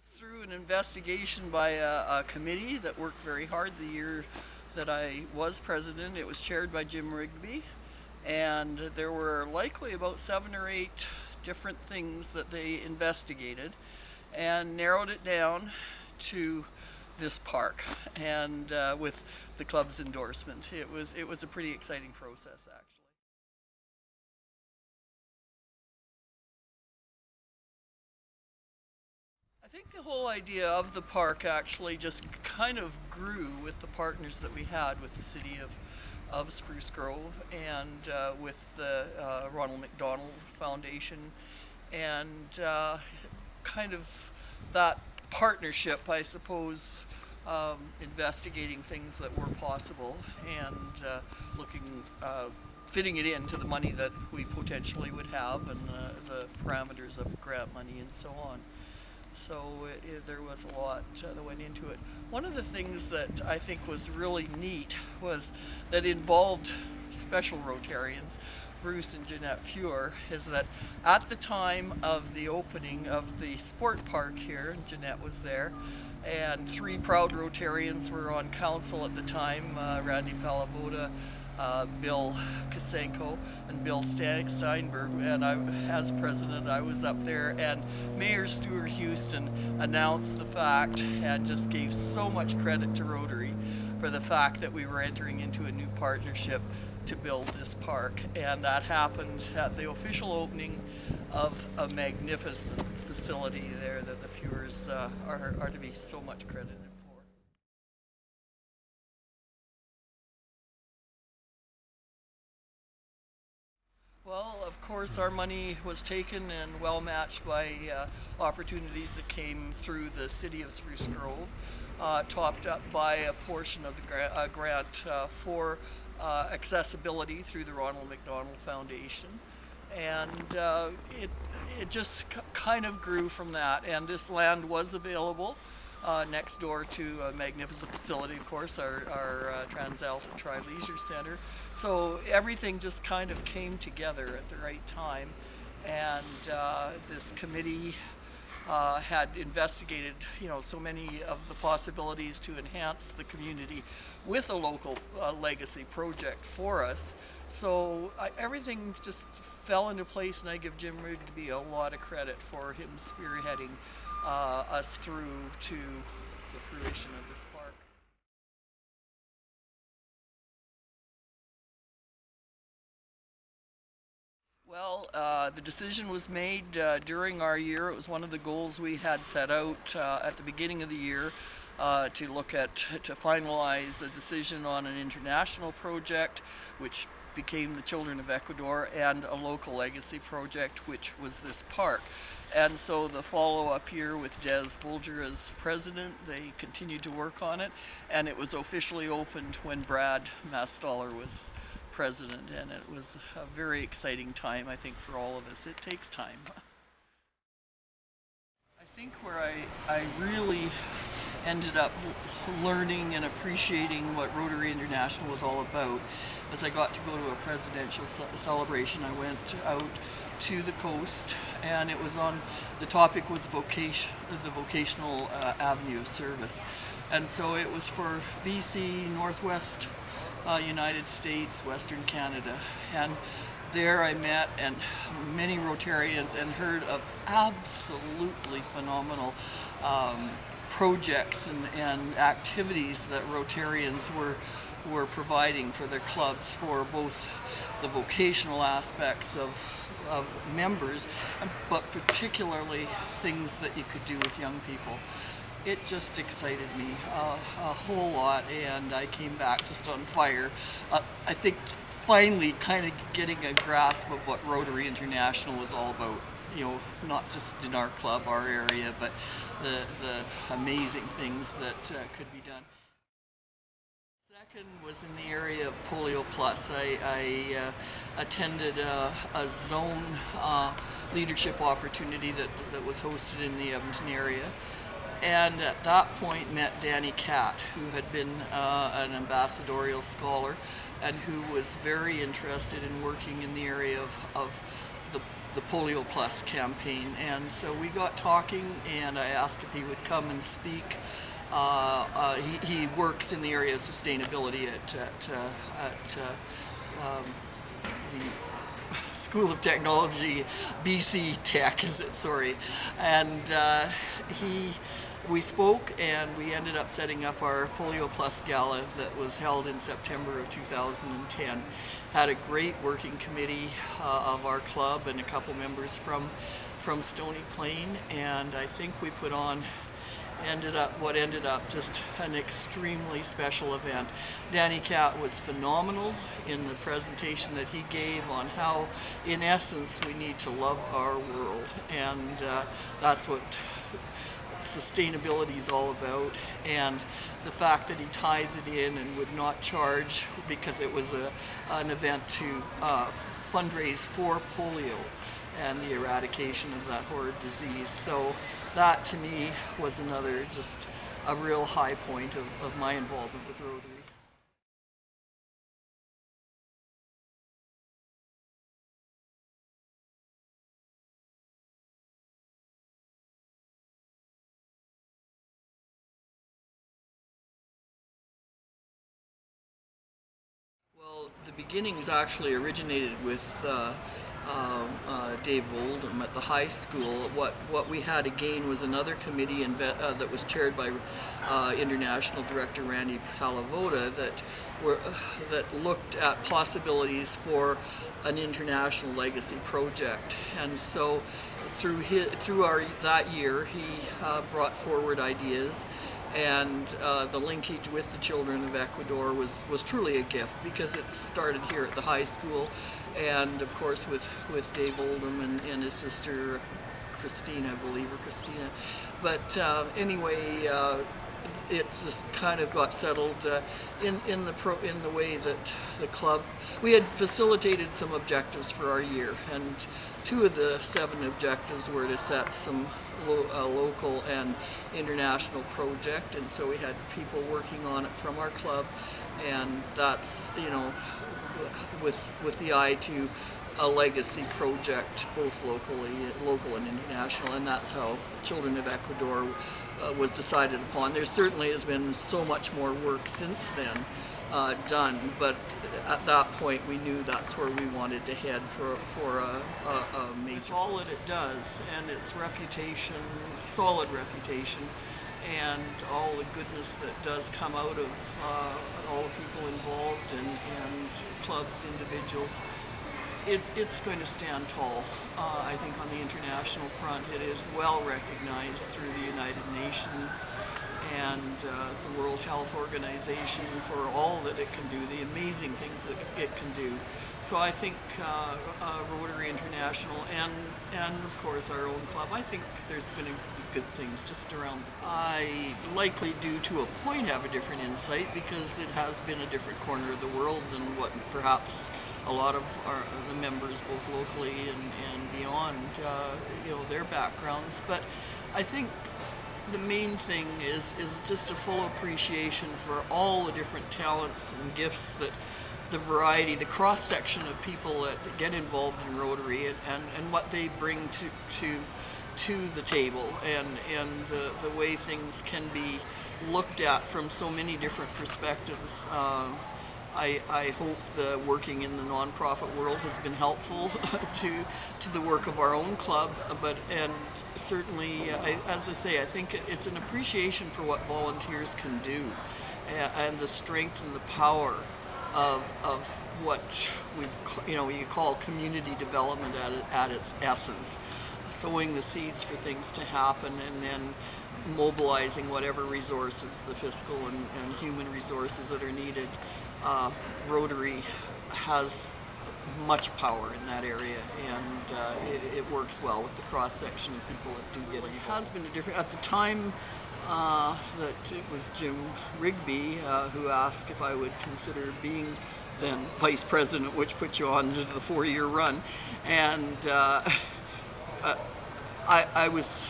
was through an investigation by a committee that worked very hard the year that I was president. It was chaired by Jim Rigby, and there were likely about 7 or 8 different things that they investigated and narrowed it down to this park, and with the club's endorsement. It was a pretty exciting process, actually. I think the whole idea of the park actually just kind of grew with the partners that we had with the city of Spruce Grove, and with the Ronald McDonald Foundation, and kind of that partnership, I suppose, investigating things that were possible, and looking, fitting it into the money that we potentially would have, and the parameters of grant money and so on. So there was a lot that went into it. One of the things that I think was really neat was that involved special Rotarians, Bruce and Jeanette Feuer, is that at the time of the opening of the sport park here, and Jeanette was there, and 3 proud Rotarians were on council at the time, Randy Palavoda, Bill Kosenko, and Bill Steinberg, and as president, I was up there, and Mayor Stuart Houston announced the fact and just gave so much credit to Rotary for the fact that we were entering into a new partnership to build this park, and that happened at the official opening of a magnificent facility there that the Feuers are to be so much credited for. Well, of course, our money was taken and well matched by opportunities that came through the city of Spruce Grove, topped up by a portion of the grant for accessibility through the Ronald McDonald Foundation. And it just kind of grew from that. And this land was available next door to a magnificent facility, of course, our TransAlta Tri-Leisure Center. So everything just kind of came together at the right time, and this committee had investigated, so many of the possibilities to enhance the community with a local legacy project for us. So everything just fell into place, and I give Jim Rigby a lot of credit for him spearheading us through to the fruition of this park. Well, the decision was made during our year. It was one of the goals we had set out at the beginning of the year, to finalize a decision on an international project, which became the Children of Ecuador, and a local legacy project, which was this park. And so the follow-up here with Des Bolger as president, they continued to work on it, and it was officially opened when Brad Mastaller was president, and it was a very exciting time, I think, for all of us. It takes time. I think where I really ended up learning and appreciating what Rotary International was all about, as I got to go to a presidential celebration. I went out to the coast, and it was the topic was the vocational avenue of service. And so it was for BC, Northwest United States, Western Canada. And there I met and many Rotarians and heard of absolutely phenomenal projects and activities that Rotarians were providing for their clubs, for both the vocational aspects of members, but particularly things that you could do with young people. It just excited me a whole lot, and I came back just on fire. I think finally kind of getting a grasp of what Rotary International was all about. Not just in our club, our area, but the amazing things that could be done. Second was in the area of Polio Plus. I attended a zone leadership opportunity that was hosted in the Edmonton area, and at that point met Danny Catt, who had been an ambassadorial scholar and who was very interested in working in the area of the Polio Plus campaign. And so we got talking, and I asked if he would come and speak. He works in the area of sustainability at the School of Technology, BC Tech, is it? Sorry. And we spoke, and we ended up setting up our Polio Plus Gala that was held in September of 2010. Had a great working committee of our club and a couple members from Stony Plain, and I think we put on ended up just an extremely special event. Danny Cat was phenomenal in the presentation that he gave on how, in essence, we need to love our world, and that's what sustainability is all about. And the fact that he ties it in and would not charge, because it was an event to fundraise for polio and the eradication of that horrid disease. So that to me was another, just a real high point of my involvement with Rotary. Well, the beginnings actually originated with Dave Oldham at the high school. What we had again was another committee that was chaired by International Director Randy Palavoda that looked at possibilities for an international legacy project. And so through that year, he brought forward ideas. And the linkage with the children of Ecuador was truly a gift, because it started here at the high school, and of course with Dave Oldham and his sister Christina, I believe, or Christina. But anyway, it just kind of got settled in the way that the club, we had facilitated some objectives for our year, and 2 of the 7 objectives were to set some local and international project, and so we had people working on it from our club, and that's, with the eye to a legacy project, both local and international, and that's how Children of Ecuador was decided upon. There certainly has been so much more work since then done, but at that point we knew that's where we wanted to head for a major. All that it does, and its reputation, solid reputation, and all the goodness that does come out of all the people involved and clubs, individuals, it's going to stand tall. I think on the international front it is well recognized through the United Nations and the World Health Organization for all that it can do, the amazing things that it can do. So I think Rotary International and of course our own club, I think there's going to be good things just around. I likely do to a point have a different insight, because it has been a different corner of the world than what perhaps a lot of the members, both locally and beyond, their backgrounds. But I think the main thing is just a full appreciation for all the different talents and gifts that the variety, the cross-section of people that get involved in Rotary and what they bring to the table, and the way things can be looked at from so many different perspectives. I hope the working in the nonprofit world has been helpful to the work of our own club, and certainly, as I say, I think it's an appreciation for what volunteers can do, and the strength and the power of what you call community development at its essence, sowing the seeds for things to happen, and then mobilizing whatever resources, the fiscal and human resources that are needed. Rotary has much power in that area, and it works well with the cross-section of people that do get it. It has been a different, at the time that it was Jim Rigby who asked if I would consider being then vice president, which puts you on to the 4-year run, and I was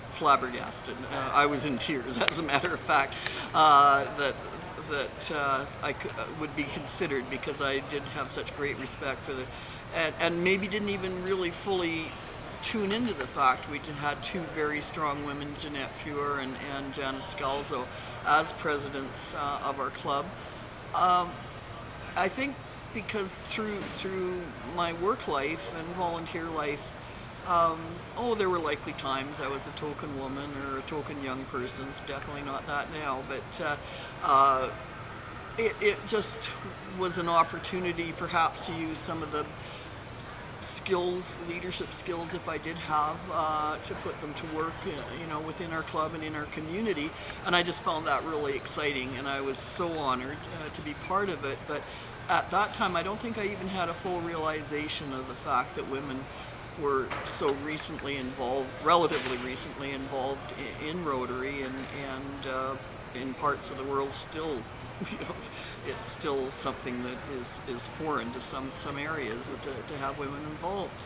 flabbergasted. I was in tears, as a matter of fact, that I would be considered, because I did have such great respect for and maybe didn't even really fully tune into the fact we had two very strong women, Jeanette Feuer and Janice Scalzo, as presidents of our club. I think because through my work life and volunteer life, there were likely times I was a token woman or a token young person. It's definitely not that now, but it just was an opportunity perhaps to use some of the skills, leadership skills, if I did have, to put them to work, within our club and in our community. And I just found that really exciting, and I was so honored to be part of it. But at that time, I don't think I even had a full realization of the fact that women were so recently involved, relatively recently involved in Rotary, and in parts of the world still, it's still something that is foreign to some areas to have women involved.